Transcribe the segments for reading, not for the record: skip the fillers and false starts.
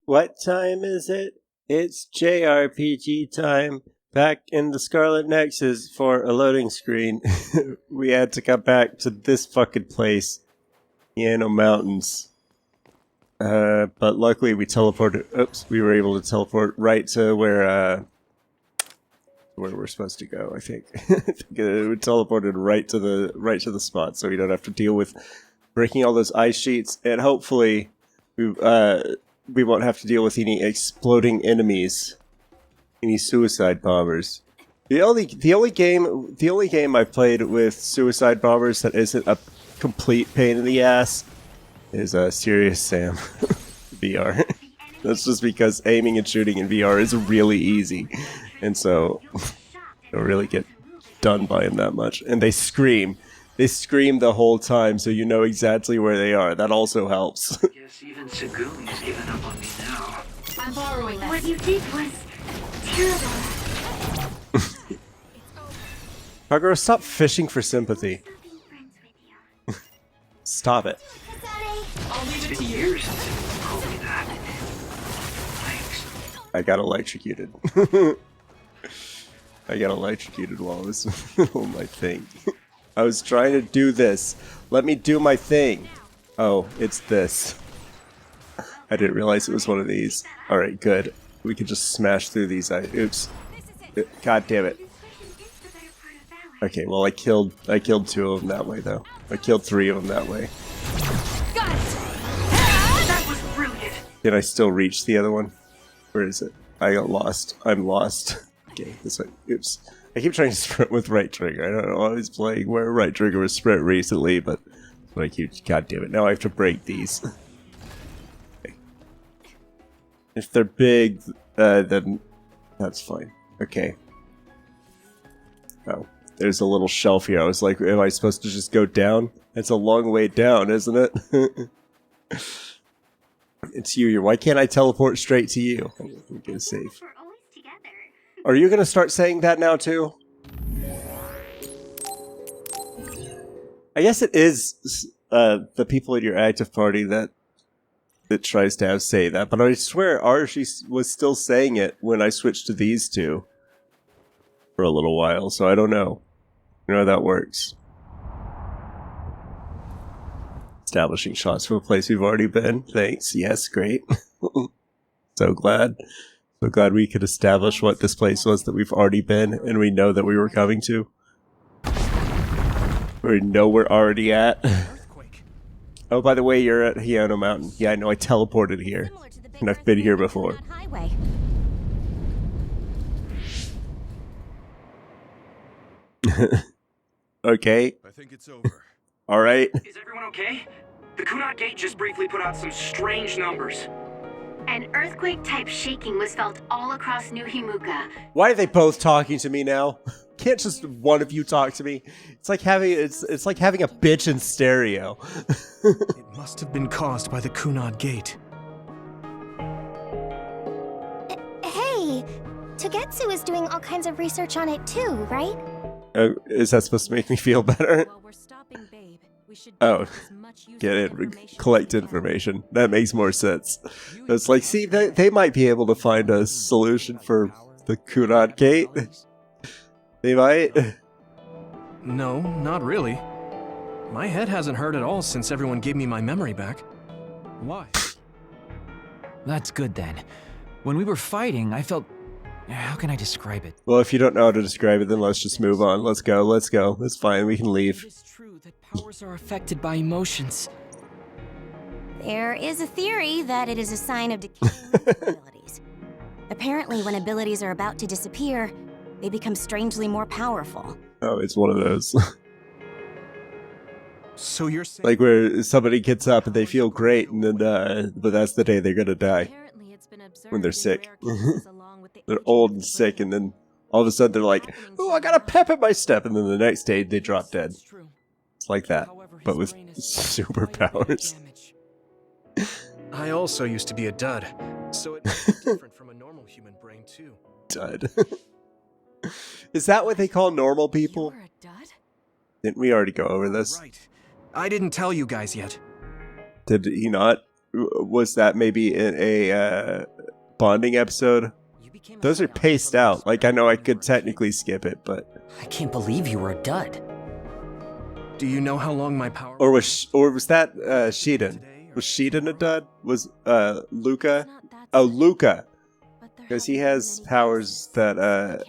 What time is it? It's JRPG time. Back in the Scarlet Nexus for a loading screen. We had to come back to this fucking place. Yano Mountains. But luckily we teleported. Oops, we were able to teleport right to where we're supposed to go. I think. I think we teleported right to the spot, so we don't have to deal with breaking all those ice sheets, and hopefully we won't have to deal with any exploding enemies, any suicide bombers. The only game I've played with suicide bombers that isn't a complete pain in the ass is Serious Sam VR. That's just because aiming and shooting in VR is really easy, and so you don't really get done by them that much. And they scream. They scream the whole time, so you know exactly where they are. That also helps. Guess even Sagoon's given up on me now. I'm borrowing that. What you did was terrible. Kagura, stop fishing for sympathy. Stop being friends with you. Stop it. I'll leave It's it to been you. years since anyone told me that. Thanks. I got electrocuted. I got electrocuted while I was on my thing. I was trying to do this. Let me do my thing. Oh, it's this. I didn't realize it was one of these. Alright, good. We can just smash through these. Oops. God damn it. Okay, well I killed 2 of them that way though. I killed 3 of them that way. Got it. That was brilliant. Can I still reach the other one? Where is it? I got lost. I'm lost. Okay, this way. Oops. I keep trying to sprint with right trigger. I don't know. I was playing where right trigger was sprint recently, but I keep. God damn it! Now I have to break these. Okay. If they're big, then that's fine. Okay. Oh, there's a little shelf here. I was like, am I supposed to just go down? It's a long way down, isn't it? It's you. Why can't I teleport straight to you? I'm gonna save. We're always together. Are you gonna start saying that now too? I guess it is the people in your active party that tries to have say that, but I swear Archie was still saying it when I switched to these two for a little while, so I don't know. You know how that works. Establishing shots from a place we've already been. Thanks. Yes, great. So glad. So glad we could establish what this place was that we've already been, and we know that we were coming to. We know we're already at. Oh, by the way, you're at Yano Mountain. Yeah, I know, I teleported here. And I've been here before. Okay. I think it's over. Alright. Is everyone okay? The Kunat Gate just briefly put out some strange numbers. An earthquake-type shaking was felt all across New Himuka. Why are they both talking to me now? Can't just one of you talk to me? It's like having it's like having a bitch in stereo. It must have been caused by the Kunad Gate. Hey, Togetsu is doing all kinds of research on it too, right? Is that supposed to make me feel better? While we're stopping Babe, we should Oh, get as much get useful it, information collect as we can. information. That makes more sense. It's like, see, they might be able to find a solution for the Kunad Gate. They might. No, not really. My head hasn't hurt at all since everyone gave me my memory back. Why? That's good then. When we were fighting, I felt... How can I describe it? Well, if you don't know how to describe it, then let's just move on. Let's go, let's go. It's fine, we can It leave. is true that powers are affected by emotions. There is a theory that it is a sign of decaying abilities. Apparently, when abilities are about to disappear, they become strangely more powerful. Oh, it's one of those. So you're saying... Like where somebody gets up and they feel great, and then, but that's the day they're gonna die. Apparently it's been observed When they're in sick. rare cases along with the They're aging old of and the sick, brain. and then all of a sudden they're like, oh, I got a pep in my step, and then the next day they drop dead. It's true. It's like that, However, but his with brain is suffering quite a bit of superpowers. damage. I also used to be a dud, so it must be different from a normal human brain too. Dud. Is that what they call normal people? You were a dud? Didn't we already go over this? Right. I didn't tell you guys yet. Did he not? was that maybe in a bonding episode? Those are paced out. Like, I know I could technically skip it, but... I can't believe you were a dud. Do you know how long my power... Or was that Shiden? Was Shiden a dud? Was Luca? Oh, Luca! Because he has powers that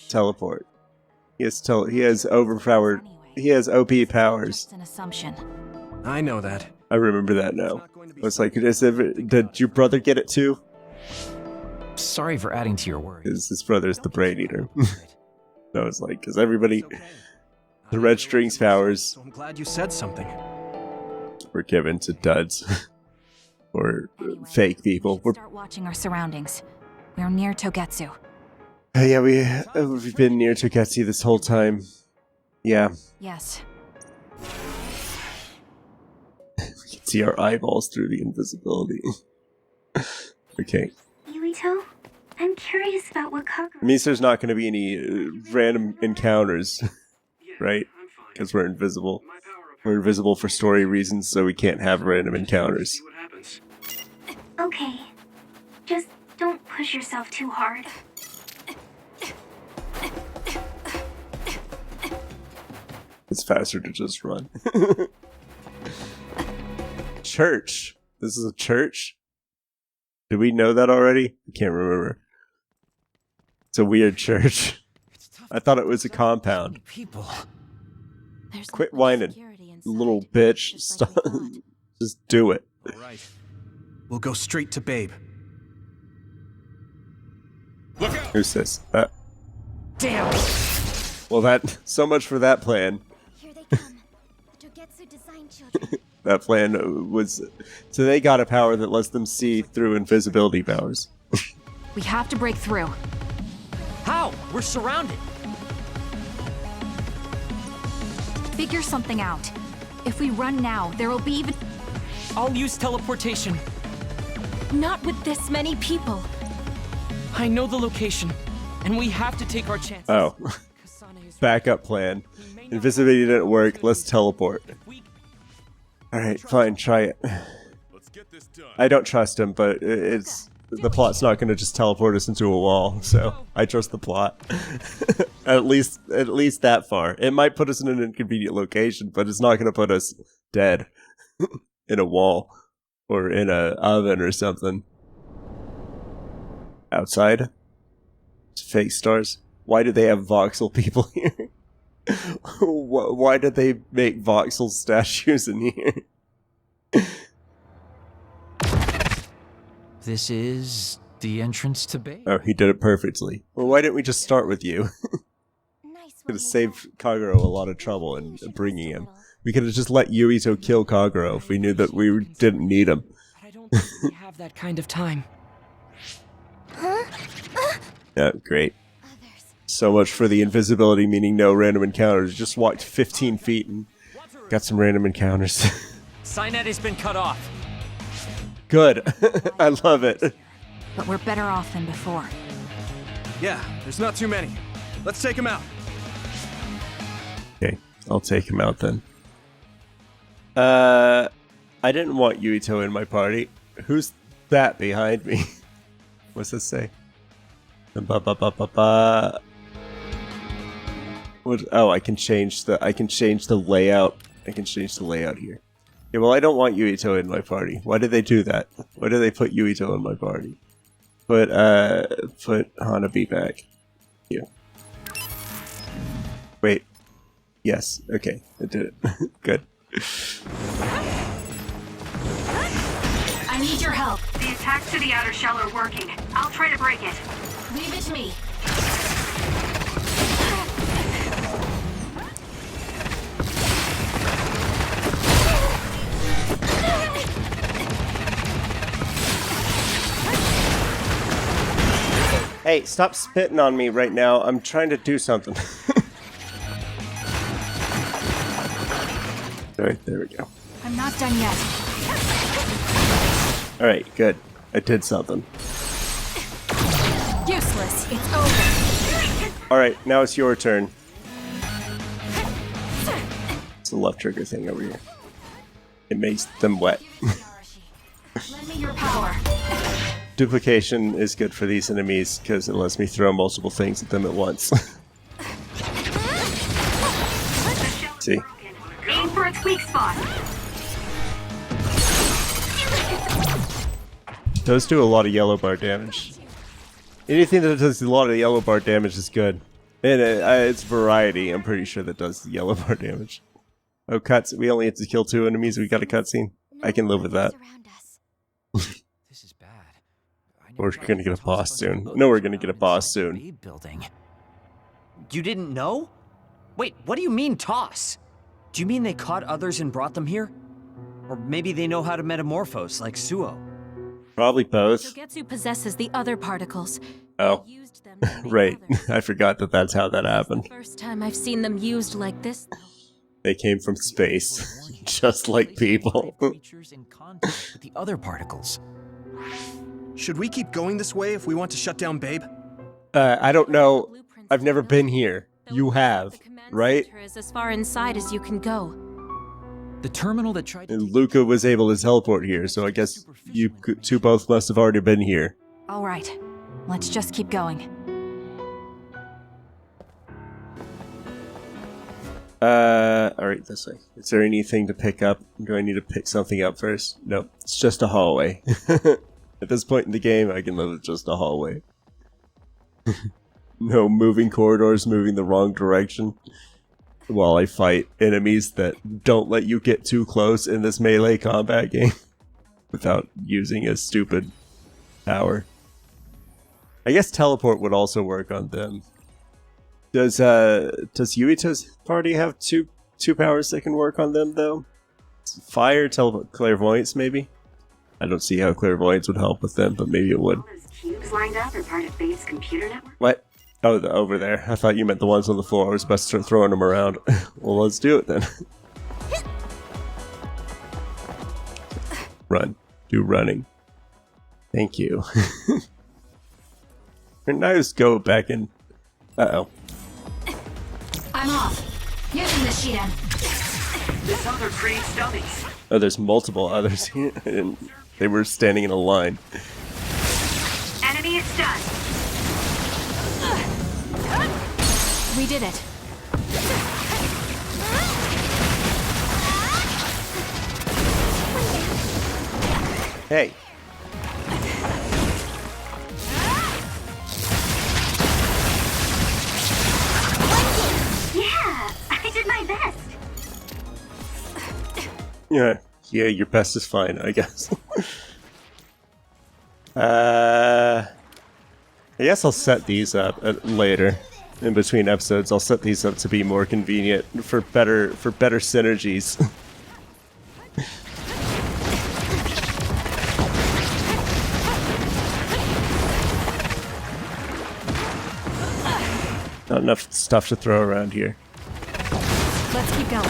teleport. He has overpowered... He has OP powers. An assumption. I know that. I remember that now. I was like, did your brother get it too? Sorry for adding to your worries. His brother's the Brain Eater. I was like, because everybody... The Red Strings powers So I'm glad you said something. were given to duds. Or fake people. Start watching our surroundings. We're near Togetsu. Yeah, we've been near Togetsu this whole time. Yeah. Yes. We can see our eyeballs through the invisibility. Okay. Yuito, I'm curious about what Kagura... It means there's not going to be any random encounters, right? I'm fine. Because we're invisible. My power of We're invisible for story reasons, so we can't have random encounters. see what happens. Okay. Just don't push yourself too hard. It's faster to just run. Church. This is a church? Did we know that already? I can't remember. It's a weird church. I thought it was a compound. People. There's Quit not much whining, security inside, little bitch. just like Stop. we thought. Just do it. All right. We'll go straight to Babe. Who's this? Damn! Well, so much for that plan. Here they come. The Togetsu design children. That plan was... So they got a power that lets them see through invisibility powers. We have to break through. How? We're surrounded. Figure something out. If we run now, there will be even... I'll use teleportation. Not with this many people. I know the location, and we have to take our chances. Oh. Kasane is Backup plan. Invisibility didn't work. Let's teleport. Alright, fine. Try it. I don't trust him, but it's... The plot's not going to just teleport us into a wall, so I trust the plot. at least that far. It might put us in an inconvenient location, but it's not going to put us dead in a wall or in a oven or something. Outside? Fake stars. Why do they have voxel people here? Why did they make voxel statues in here? This is the entrance to Bay. Oh, he did it perfectly. Well, why didn't we just start with you? Could have saved Kagero a lot of trouble in bringing him. We could have just let Yuito kill Kagero if we knew that we didn't need him. But I don't think we have that kind of time. Yeah, great. So much for the invisibility, meaning no random encounters. Just walked 15 feet and got some random encounters. Signet has been cut off. Good. I love it. But we're better off than before. Yeah, there's not too many. Let's take him out. Okay, I'll take him out then. I didn't want Yuito in my party. Who's that behind me? What's this say? Ba-ba-ba-ba-ba. What? Oh, I can change the layout. I can change the layout here. Yeah, well, I don't want Yuito in my party. Why did they do that? Why did they put Yuito in my party? Put Hanabi back. Yeah. Wait. Yes. Okay. I did it. Good. I need your help. The attacks to the outer shell are working. I'll try to break it. Leave it to me. Hey, stop spitting on me right now. I'm trying to do something. Alright, there we go. I'm not done yet. Alright, good. I did something. Useless. It's over. Alright, now it's your turn. It's the left trigger thing over here. It makes them wet. Let's duplication is good for these enemies because it lets me throw multiple things at them at once. See? Aim for its weak spot. Those do a lot of yellow bar damage. Anything that does a lot of yellow bar damage is good. And it's variety, I'm pretty sure, that does the yellow bar damage. Oh, cuts. We only have to kill 2 enemies. We got a cutscene. I can live with that. This is bad. We're gonna get a boss soon. No, we're gonna get a boss soon. Building. You didn't know? Wait, what do you mean toss? Do you mean they caught others and brought them here? Or maybe they know how to metamorphose, like Suo? Probably both. Shogetsu possesses the other particles. Oh, They used them to make right. others. I forgot that that's how that happened. First time I've seen them used like this, though. They came from space, just like people. Creatures in contact with the other particles. Should we keep going this way if we want to shut down Babe? I don't know. I've never been here. You have, The command right? center is as far inside as you can go. The terminal that tried to And Luca was able to teleport here, so I guess you two both must have already been here. All right, let's just keep going. Alright, this way. Is there anything to pick up? Do I need to pick something up first? Nope, it's just a hallway. At this point in the game, I can live with just a hallway. No moving corridors moving the wrong direction while I fight enemies that don't let you get too close in this melee combat game without using a stupid power. I guess teleport would also work on them. Does Yuito's party have two powers that can work on them though? Fire, clairvoyance maybe? I don't see how clairvoyance would help with them, but maybe it would. All those cubes lined up are part of Babe's computer network. What? Oh, over there. I thought you meant the ones on the floor. I was about to start throwing them around. Well, let's do it then. Run. Do running. Thank you. And now just go back in. Uh-oh. I'm off. Using the Shiden. This other creates dummies. Oh, there's multiple others here. And they were standing in a line. Enemy is done. We did it. Hey. Yeah, I did my best. Yeah, your best is fine, I guess. I guess I'll set these up later. In between episodes, I'll set these up to be more convenient for better synergies. Not enough stuff to throw around here. Let's keep going.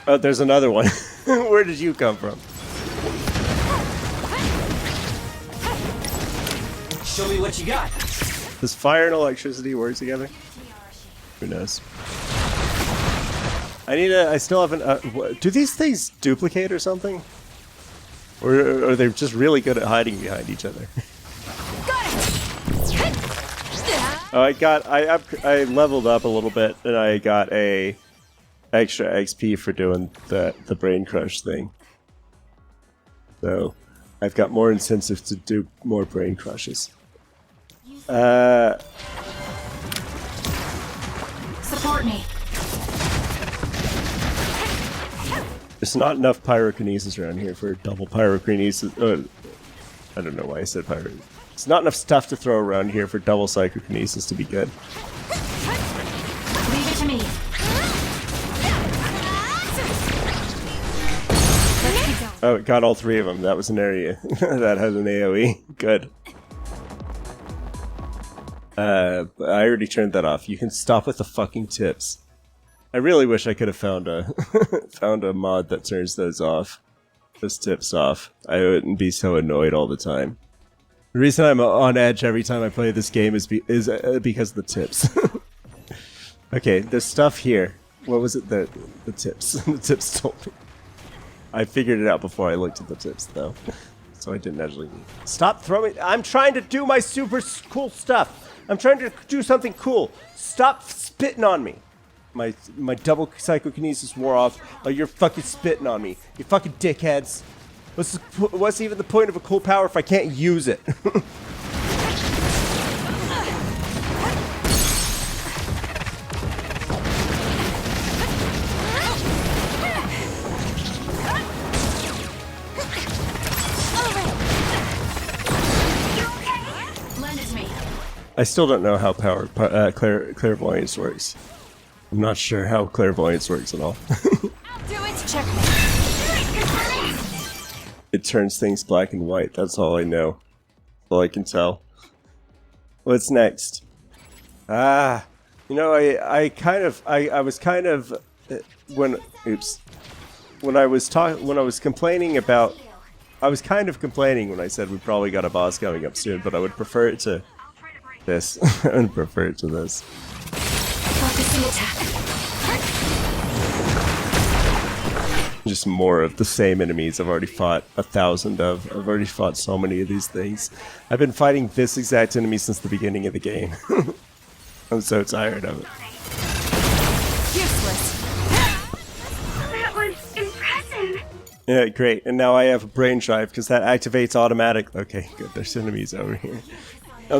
Oh, there's another one. Where did you come from? Show me what you got. Does fire and electricity work together? Who knows? I still haven't, do these things duplicate or something? Or are they just really good at hiding behind each other? Oh, I leveled up a little bit, and I got a extra XP for doing the brain crush thing. So, I've got more incentive to do more brain crushes. Support me. There's not enough pyrokinesis around here for double pyrokinesis. I don't know why I said pyro. It's not enough stuff to throw around here for double psychokinesis to be good. Leave it to me. Let's keep going. Oh, it got all 3 of them. That was an area that had an AoE. Good. But I already turned that off. You can stop with the fucking tips. I really wish I could have found a found a mod that turns those off. Those tips off. I wouldn't be so annoyed all the time. The reason I'm on edge every time I play this game is because of the tips. Okay, there's stuff here. What was it that the tips the tips told me? I figured it out before I looked at the tips, though. So I didn't actually... Stop throwing... I'm trying to do my super cool stuff. I'm trying to do something cool. Stop spitting on me. My double psychokinesis wore off. Oh, you're fucking spitting on me. You fucking dickheads. What's even the point of a cool power if I can't use it? I still don't know how clairvoyance works. I'm not sure how clairvoyance works at all. I'll do it. Check me. It turns things black and white. That's all I know. All I can tell. What's next? You know, I was kind of when I was complaining about. I was kind of complaining when I said we probably got a boss coming up soon, but I would prefer it to this. I would prefer it to this. Focusing attack. Just more of the same enemies I've already fought 1,000 of. I've already fought so many of these things. I've been fighting this exact enemy since the beginning of the game. I'm so tired of it. Useless. That was impressive. Yeah, great. And now I have a brain drive because that activates automatic. Okay, good. There's enemies over here.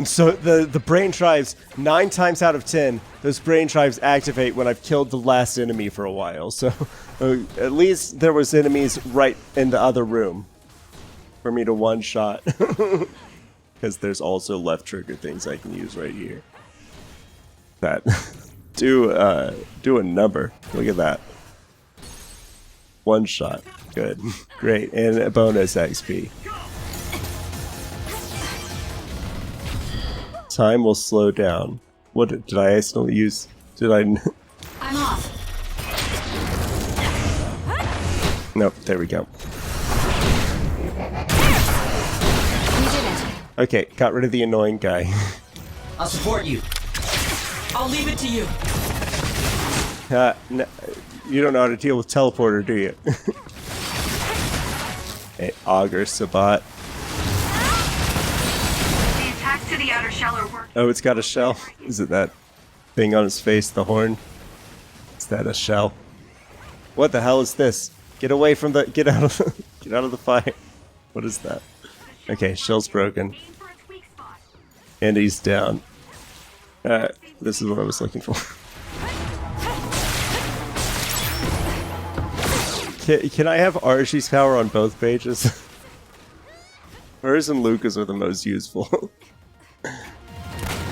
So the brain drives, 9 times out of 10, those brain drives activate when I've killed the last enemy for a while. So at least there was enemies right in the other room for me to one-shot. Because there's also left trigger things I can use right here. That do a number. Look at that. One shot. Good. Great. And a bonus XP. Time will slow down. What did I accidentally use? Did I? I'm off. Nope. There we go. We did it. Okay, got rid of the annoying guy. I'll support you. I'll leave it to you. No, you don't know how to deal with teleporter, do you? Hey, Augur Sabat. The attacks to the outer shell are working. Oh, it's got a shell? Is it that thing on its face, the horn? Is that a shell? What the hell is this? Get away from the... Get out of the fire. What is that? Okay, shell's broken. And he's down. This is what I was looking for. Can I have Archie's power on both pages? Hers and Lucas are the most useful.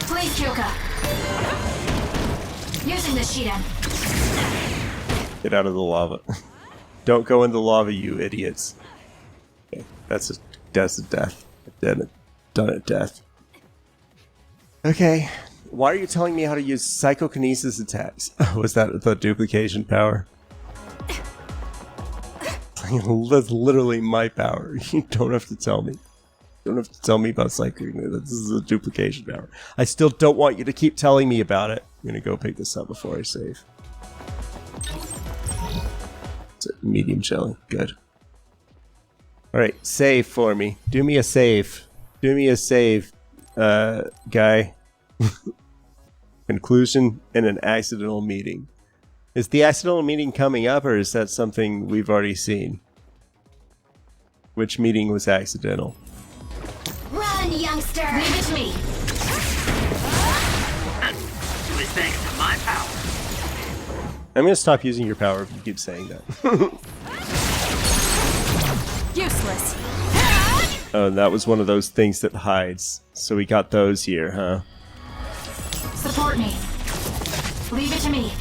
Please, Kyoka. Using the Shiden. Get out of the lava. Don't go in the lava, you idiots. Okay, that's a death. Done it, death. Okay. Why are you telling me how to use psychokinesis attacks? Was that the duplication power? That's literally my power. You don't have to tell me. You don't have to tell me about psychokinesis. This is a duplication power. I still don't want you to keep telling me about it. I'm gonna go pick this up before I save. It's a medium jelly. Good. Alright, save for me. Do me a save. Do me a save, guy. Conclusion in an accidental meeting. Is the accidental meeting coming up, or is that something we've already seen? Which meeting was accidental? Run, youngster! Leave it to me. It was thanks to my power. I'm gonna stop using your power if you keep saying that. Useless. Oh, and that was one of those things that hides. So we got those here, huh? Support me. Leave it to me.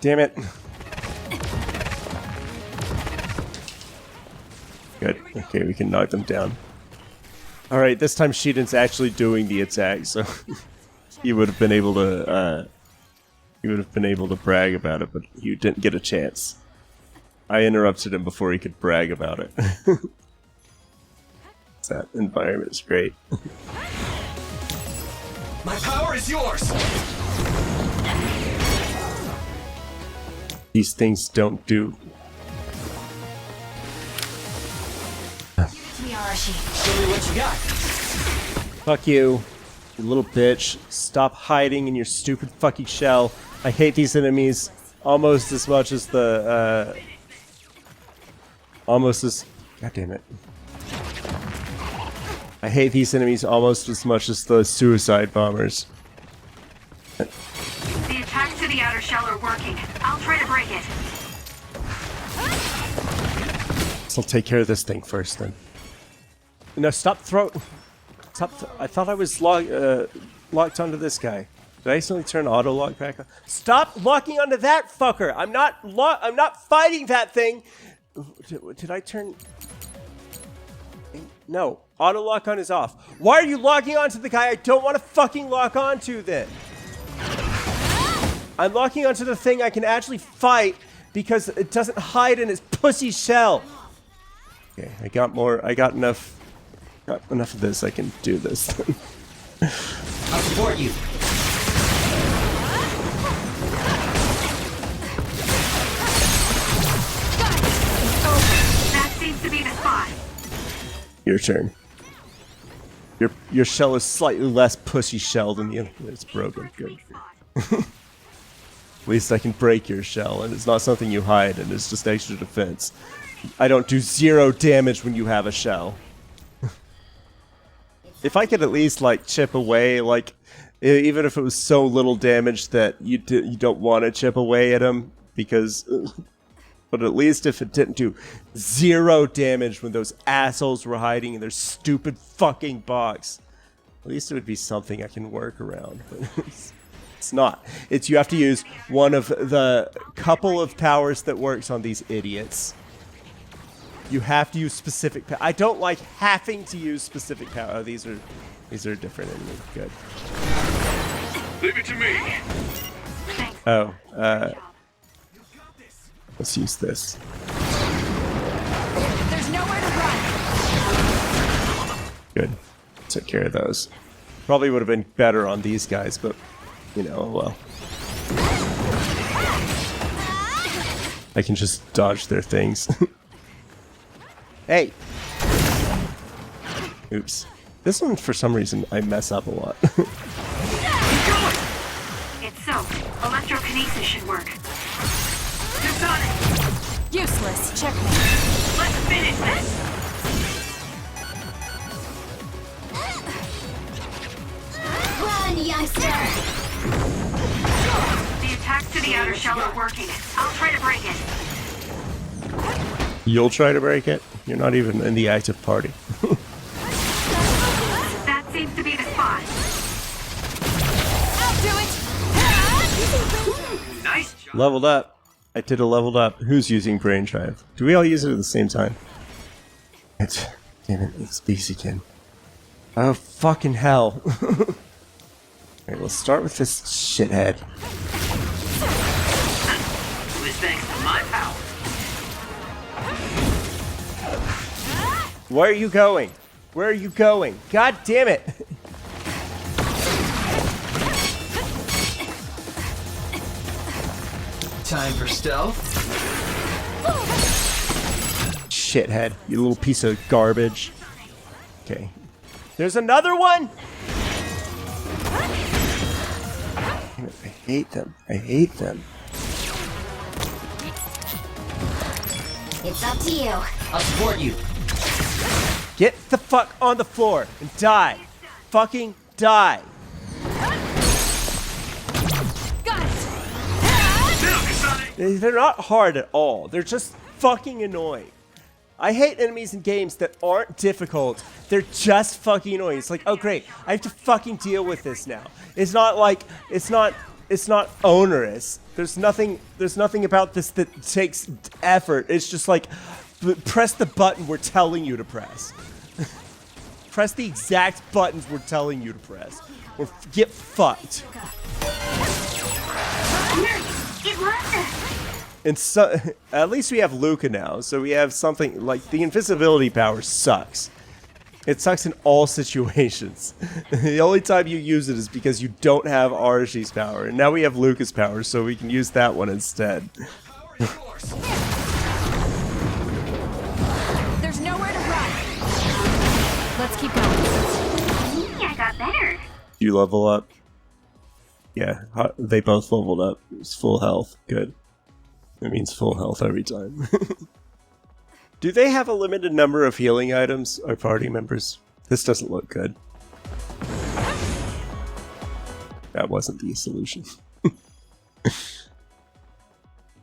Damn it. Good. Okay, we can knock them down. Alright, this time Shiden's actually doing the attack, so he would have been able to brag about it, but you didn't get a chance. I interrupted him before he could brag about it. That environment is great. My power is yours. these things don't do. Show me what you got. Fuck you, you little bitch. Stop hiding in your stupid fucking shell. I hate these enemies almost as much as the, God damn it. I hate these enemies almost as much as the suicide bombers. The attacks to the outer shell are working. I'll try to break it. So I'll take care of this thing first, then. No, stop throwing. I thought I was locked onto this guy. Did I accidentally turn auto lock back on? Stop locking onto that fucker! I'm not fighting that thing. Did I turn? No, auto lock on is off. Why are you locking onto the guy I don't want to fucking lock onto then? I'm locking onto the thing I can actually fight because it doesn't hide in its pussy shell. Okay, I got enough of this. I can do this. I'll support you. That seems to be the spot. Your turn. Your shell is slightly less pussy shell than the other. It's broken. Good. At least I can break your shell, and it's not something you hide, and it's just extra defense. I don't do 0 damage when you have a shell. If I could at least, like, chip away, like, even if it was so little damage that you don't want to chip away at him, because... But at least if it didn't do 0 damage when those assholes were hiding in their stupid fucking box, at least it would be something I can work around. But it's not. You have to use one of the couple of powers that works on these idiots. You have to use specific power. I don't like having to use specific power. Oh, these are different anyway. Good. Leave it to me. Oh, let's use this. There's nowhere to run. Good. Took care of those. Probably would have been better on these guys, but you know, oh well. I can just dodge their things. Hey! Oops. This one, for some reason, I mess up a lot. It's so. Electrokinesis should work. It's on it. Useless. Checkmate. Let's finish this. Run, youngster! The attacks to the outer shell are working. I'll try to break it. You'll try to break it? You're not even in the active party. That seems to be the spot. I'll do it. Nice job. Leveled up. I did a leveled up. Who's using Brain Drive? Do we all use it at the same time? Damn it, it's these again. Oh, fucking hell. Alright, let's start with this shithead. It was thanks to my power. Where are you going? Where are you going? God damn it! Time for stealth. Shithead, you little piece of garbage. Okay. There's another one! Damn it, I hate them. I hate them. It's up to you. I'll support you. Get the fuck on the floor and die. Fucking die. Got it. They're not hard at all. They're just fucking annoying. I hate enemies in games that aren't difficult. They're just fucking annoying. It's like, oh great, I have to fucking deal with this now. It's not like, it's not onerous. There's nothing about this that takes effort. It's just like, press the button we're telling you to press. Press the exact buttons we're telling you to press. Or get fucked. And so, at least we have Luca now, so we have something like the invisibility power sucks. It sucks in all situations. The only time you use it is because you don't have Arishi's power, and now we have Luca's power, so we can use that one instead. There's nowhere to run. Let's keep going. I got better. You level up? Yeah, they both leveled up. It's full health. Good. It means full health every time. Do they have a limited number of healing items, our party members? This doesn't look good. That wasn't the solution.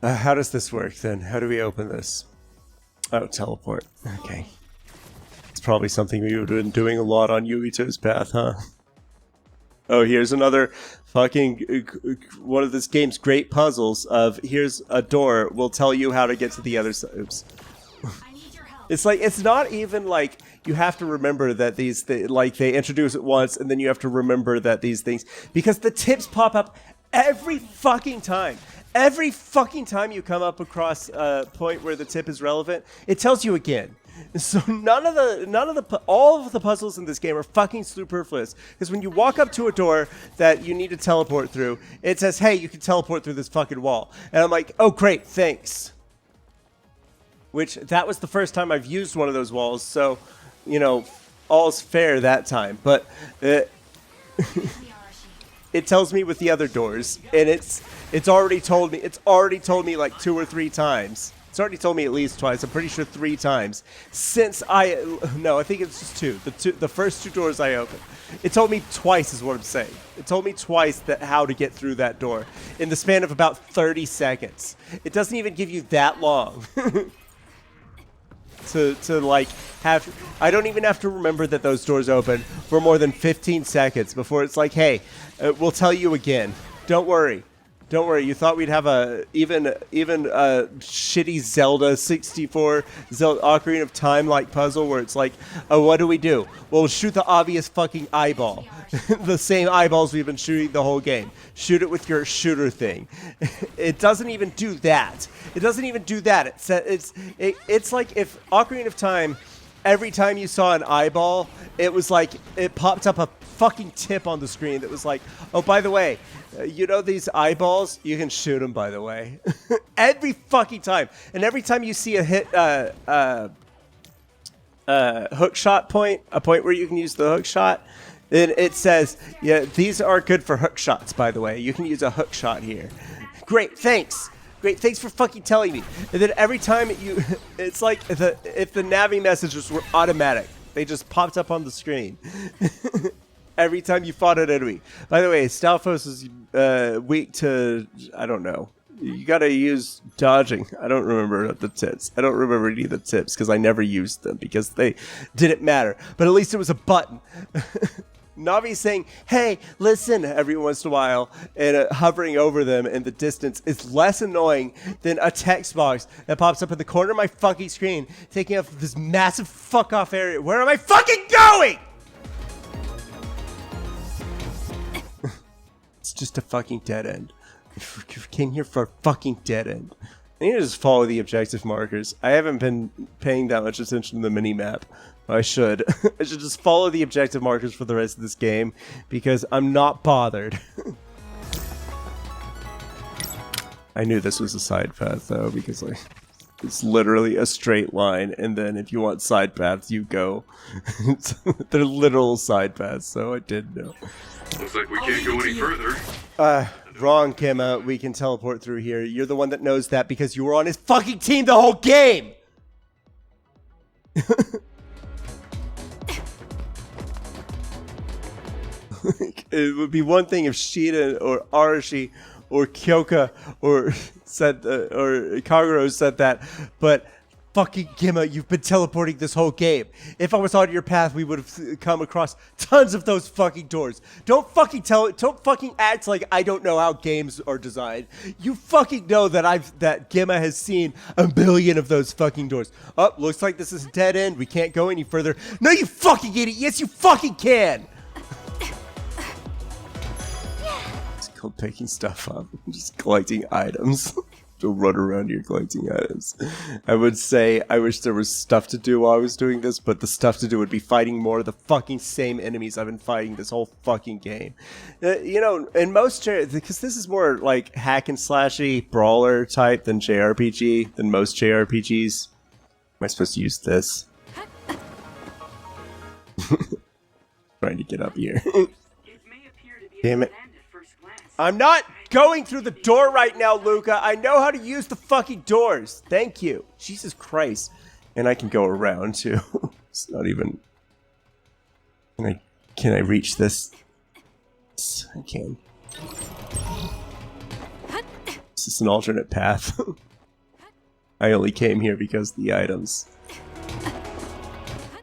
How does this work then? How do we open this? Oh, teleport. Okay. It's probably something we would have been doing a lot on Yuito's path, huh? Oh, here's another fucking one of this game's great puzzles of here's a door, we'll tell you how to get to the other side. Oops. It's like, it's not even like you have to remember that like they introduce it once and then you have to remember that these things, because the tips pop up every fucking time. Every fucking time you come up across a point where the tip is relevant, it tells you again. So all of the puzzles in this game are fucking superfluous, because when you walk up to a door that you need to teleport through, it says, hey, you can teleport through this fucking wall. And I'm like, oh great, thanks. Which, that was the first time I've used one of those walls, so, you know, all's fair that time. But it tells me with the other doors, and it's already told me like 2 or 3 times. It's already told me at least twice. I'm pretty sure 3 times since I think it's just 2. The first 2 doors I opened. It told me twice is what I'm saying. It told me twice that how to get through that door in the span of about 30 seconds. It doesn't even give you that long. to like have, I don't even have to remember that those doors open for more than 15 seconds before it's like, hey, we'll tell you again. Don't worry. Don't worry. You thought we'd have a even a shitty Zelda 64 Zelda Ocarina of Time like puzzle where it's like, oh, what do? Well, we'll shoot the obvious fucking eyeball. The same eyeballs we've been shooting the whole game. Shoot it with your shooter thing. It doesn't even do that. It doesn't even do that. It's like if Ocarina of Time, every time you saw an eyeball, it was like it popped up a fucking tip on the screen that was like, oh, by the way, you know these eyeballs? You can shoot them, by the way. Every fucking time. And every time you see a hit, hook shot point, a point where you can use the hook shot, then it says, yeah, these are good for hook shots, by the way. You can use a hook shot here. Great, thanks. Great, thanks for fucking telling me. And then every time it's like if the Navi messages were automatic. They just popped up on the screen. Every time you fought an enemy. By the way, Stalfos is weak to, I don't know. You gotta use dodging. I don't remember the tips. I don't remember any of the tips because I never used them because they didn't matter. But at least it was a button. Navi's saying, hey, listen, every once in a while, and hovering over them in the distance is less annoying than a text box that pops up in the corner of my fucking screen, taking up this massive fuck off area. Where am I fucking going? It's just a fucking dead end. You came here for a fucking dead end. I need to just follow the objective markers. I haven't been paying that much attention to the mini-map. I should. I should just follow the objective markers for the rest of this game because I'm not bothered. I knew this was a side path though because like it's literally a straight line, and then if you want side paths, you go. They're literal side paths, so I did know. Looks like we can't go any further. Wrong, Kimma. We can teleport through here. You're the one that knows that because you were on his fucking team the whole game! It would be one thing if Shida or Arashi or Kyoka or Kaguro said that, but fucking Gimma, you've been teleporting this whole game. If I was on your path, we would have come across tons of those fucking doors. Don't fucking act like I don't know how games are designed. You fucking know that Gimma has seen a million of those fucking doors. Oh, looks like this is a dead end. We can't go any further. No, you fucking idiot. Yes, you fucking can. It's called picking stuff up. Just collecting items. Don't run around here collecting items. I would say I wish there was stuff to do while I was doing this, but the stuff to do would be fighting more of the fucking same enemies I've been fighting this whole fucking game. You know, in most because this is more like hack and slashy brawler type than JRPG, than most JRPGs. Am I supposed to use this? Trying to get up here. Damn it. I'm not going through the door right now, Luca. I know how to use the fucking doors. Thank you. Jesus Christ. And I can go around too. It's not even... Can I reach this? Yes, I can. Is this an alternate path? I only came here because of the items.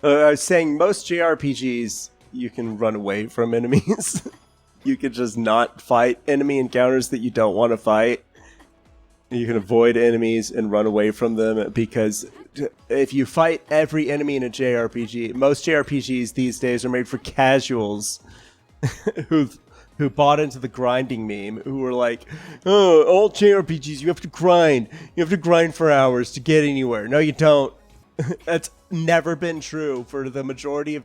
I was saying most JRPGs, you can run away from enemies. You can just not fight enemy encounters that you don't want to fight. You can avoid enemies and run away from them, because if you fight every enemy in a JRPG, most JRPGs these days are made for casuals who bought into the grinding meme, who were like, oh, all JRPGs, you have to grind. You have to grind for hours to get anywhere. No, you don't. That's never been true for the majority of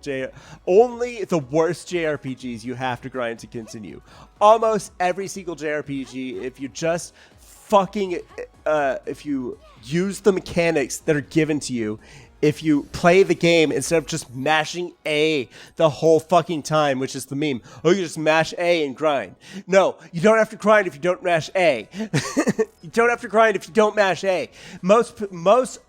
only the worst JRPGs you have to grind to continue. Almost every single JRPG, if you just fucking if you use the mechanics that are given to you, if you play the game instead of just mashing A the whole fucking time, which is the meme. Oh, you just mash A and grind. No, you don't have to grind if you don't mash A. You don't have to grind if you don't mash A. Almost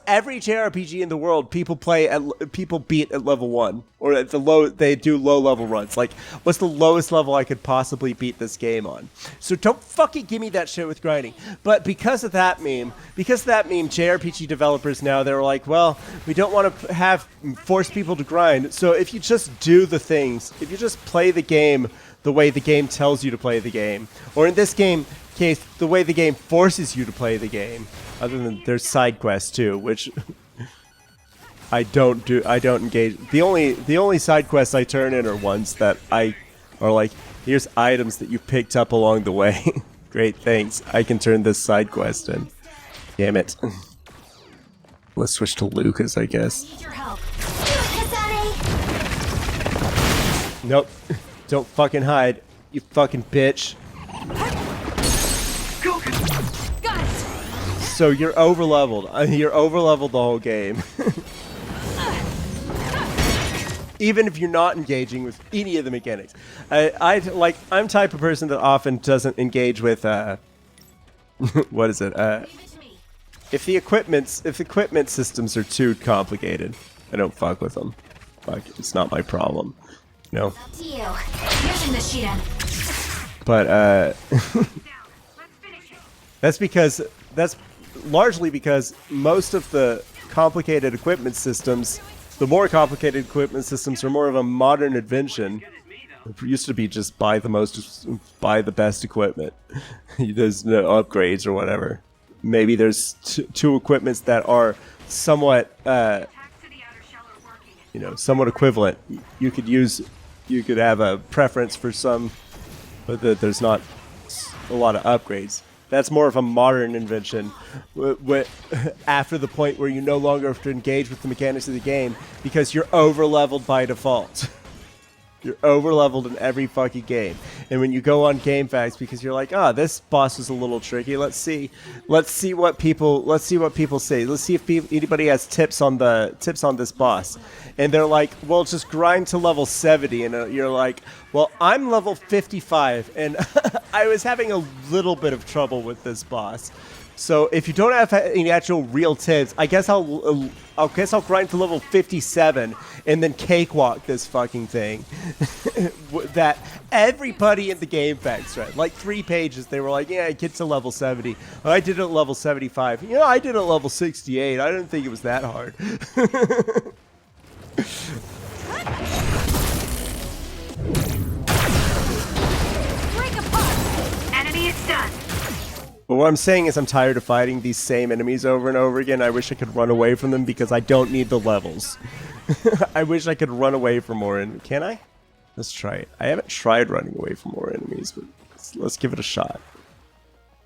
every JRPG in the world, people beat at level 1, or at they do low level runs. Like, what's the lowest level I could possibly beat this game on? So don't fucking give me that shit with grinding. But because of that meme, JRPG developers now, they're like, well, we don't want to force people to grind. So if you just do the things, if you just play the game the way the game tells you to play the game, or in this case, the way the game forces you to play the game, other than there's side quests too, which I don't engage. The only side quests I turn in are ones that are like, here's items that you picked up along the way. Great, thanks. I can turn this side quest in. Damn it. Let's switch to Lucas, I guess. Need your help. Nope. Don't fucking hide, you fucking bitch. Got it. So you're overleveled. You're overleveled the whole game. Even if you're not engaging with any of the mechanics. I'm the type of person that often doesn't engage with what is it? If the equipment systems are too complicated, I don't fuck with them. Fuck, it's not my problem. No. Up to you. Using the Shiden. But that's largely because most of the complicated equipment systems, the more complicated equipment systems, are more of a modern invention. It used to be just buy the best equipment. There's no upgrades or whatever. Maybe there's two equipments that are somewhat, somewhat equivalent. You could have a preference for some, but there's not a lot of upgrades. That's more of a modern invention after the point where you no longer have to engage with the mechanics of the game because you're over-leveled by default. You're over-leveled in every fucking game. And when you go on GameFAQs because you're like, this boss is a little tricky. Let's see what people say. Let's see if anybody has tips on this boss. And they're like, well, just grind to level 70. And you're like, well, I'm level 55 and I was having a little bit of trouble with this boss. So if you don't have any actual real tips, I guess I'll grind to level 57 and then cakewalk this fucking thing. That everybody in the GameFAQs read, like 3 pages, they were like, yeah, get to level 70. I did it at level 75. I did it at level 68. I didn't think it was that hard. Break apart. Enemy is done. But what I'm saying is I'm tired of fighting these same enemies over and over again. I wish I could run away from them because I don't need the levels. I wish I could run away from more enemies. Can I? Let's try it. I haven't tried running away from more enemies, but let's give it a shot.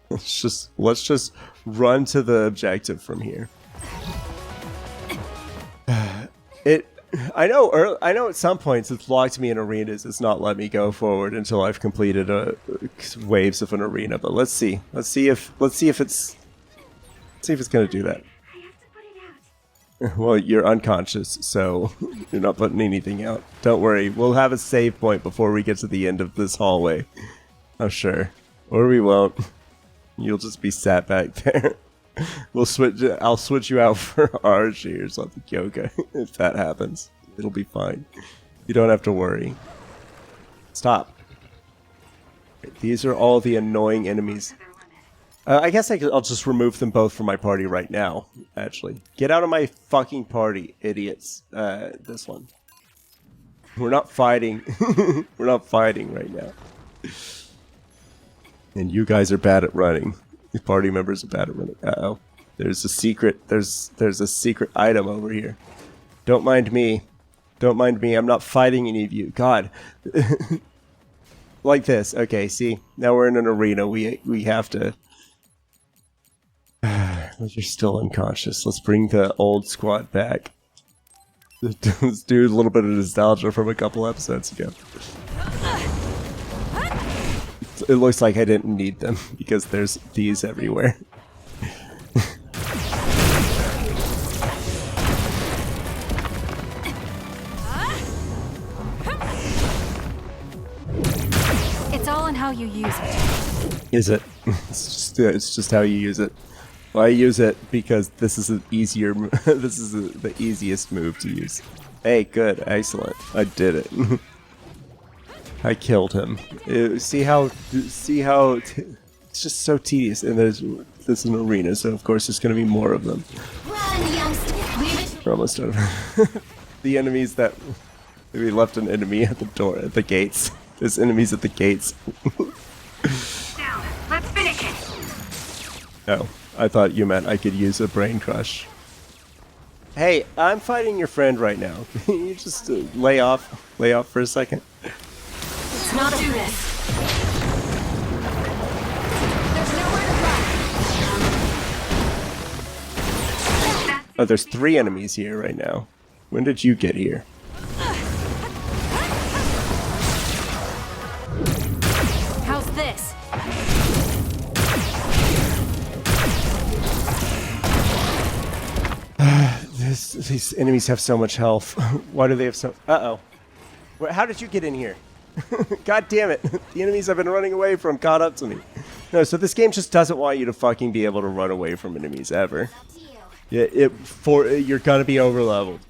Let's just run to the objective from here. I know at some points it's locked me in arenas. It's not let me go forward until I've completed waves of an arena. But let's see if it's gonna do that. Well, you're unconscious, so you're not putting anything out. Don't worry, we'll have a save point before we get to the end of this hallway. Oh sure, or we won't. You'll just be sat back there. I'll switch you out for Archie or something, Yoga. If that happens, it'll be fine. You don't have to worry. Stop. These are all the annoying enemies. I guess I'll just remove them both from my party right now, actually. Get out of my fucking party, idiots. This one. We're not fighting. We're not fighting right now. And you guys are bad at running. Your party members are bad at running. Uh-oh. There's a secret. There's a secret item over here. Don't mind me. Don't mind me. I'm not fighting any of you. God. Like this. Okay, see? Now we're in an arena. We have to... You're still unconscious. Let's bring the old squad back. Let's do a little bit of nostalgia from a couple episodes ago. It looks like I didn't need them because there's these everywhere. It's all in how you use it. Is it? It's just how you use it. Well, I use it because this is an easier. This is the easiest move to use. Hey, good, excellent. I did it. I killed him. See how it's just so tedious. And this is an arena, so of course there's going to be more of them. We're almost over. The enemies that we left an enemy at the door, at the gates. There's enemies at the gates. Down. Let's finish it. Oh, I thought you meant I could use a brain crush. Hey, I'm fighting your friend right now. Can you just lay off for a second? Let's not do this. There's nowhere to run. Oh, there's 3 enemies here right now. When did you get here? How's this? These enemies have so much health. Why do they have so... Uh-oh. How did you get in here? God damn it. The enemies I've been running away from caught up to me. No, so this game just doesn't want you to fucking be able to run away from enemies ever. Yeah, you're gonna be overleveled.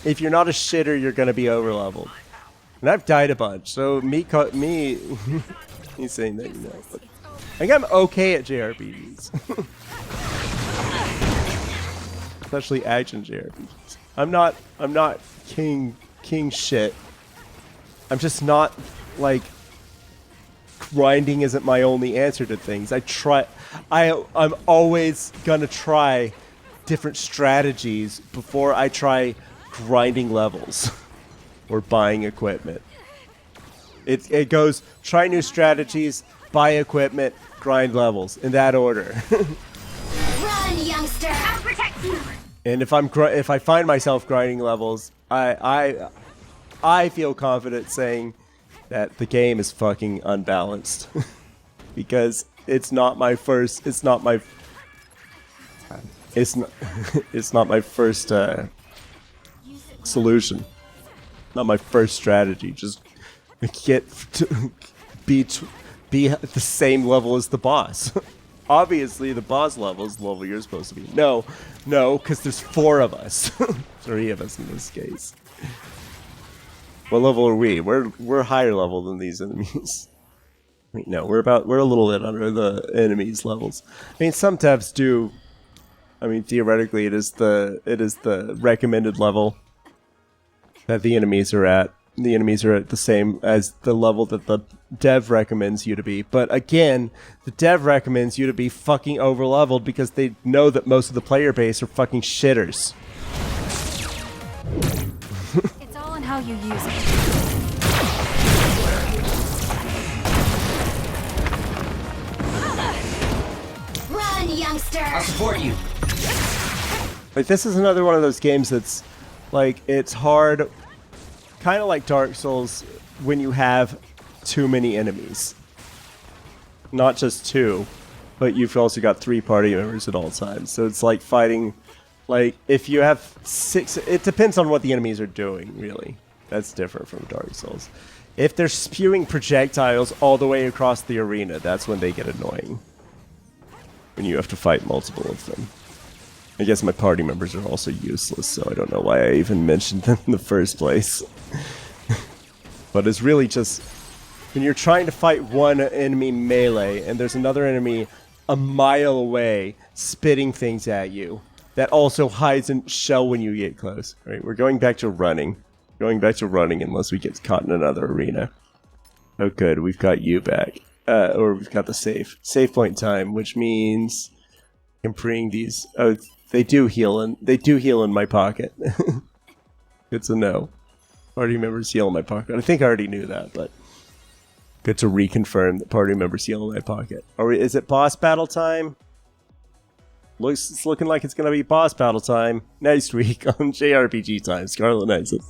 If you're not a shitter, you're gonna be overleveled. And I've died a bunch, so me he's saying that, you know, but I think I'm okay at JRPGs. Especially action JRPGs. I'm not king shit. I'm just not, like, grinding isn't my only answer to things. I'm always gonna try different strategies before I try grinding levels or buying equipment. It goes try new strategies, buy equipment, grind levels in that order. Run, youngster! I'll protect you. And if I find myself grinding levels, I feel confident saying that the game is fucking unbalanced because it's not my first solution, not my first strategy. Just get to be at the same level as the boss. Obviously, the boss level is the level you're supposed to be. No, because there's 4 of us, 3 of us in this case. What level are we? We're higher level than these enemies. Wait, no, we're a little bit under the enemies' levels. I mean, some devs do. I mean, theoretically, it is the recommended level that the enemies are at. The enemies are at the same as the level that the dev recommends you to be. But again, the dev recommends you to be fucking overleveled because they know that most of the player base are fucking shitters. It's all in how you use it. fun, youngster. I'll support you. Like, this is another one of those games that's, like, it's hard, kind of like Dark Souls, when you have too many enemies. Not just two, but you've also got 3 party members at all times. So it's like fighting, like, if you have 6, it depends on what the enemies are doing, really. That's different from Dark Souls. If they're spewing projectiles all the way across the arena, that's when they get annoying. When you have to fight multiple of them. I guess my party members are also useless, so I don't know why I even mentioned them in the first place. But it's really just, when you're trying to fight one enemy melee, and there's another enemy a mile away spitting things at you, that also hides in shell when you get close. Right, we're going back to running. Going back to running unless we get caught in another arena. Oh good, we've got you back. Or we've got the save point time, which means I'm bring these. Oh, they do heal in my pocket. Good to know. Party members heal in my pocket. I think I already knew that, but good to reconfirm that party members heal in my pocket. Is it boss battle time? It's looking like it's gonna be boss battle time next week on JRPG time, Scarlet Nexus.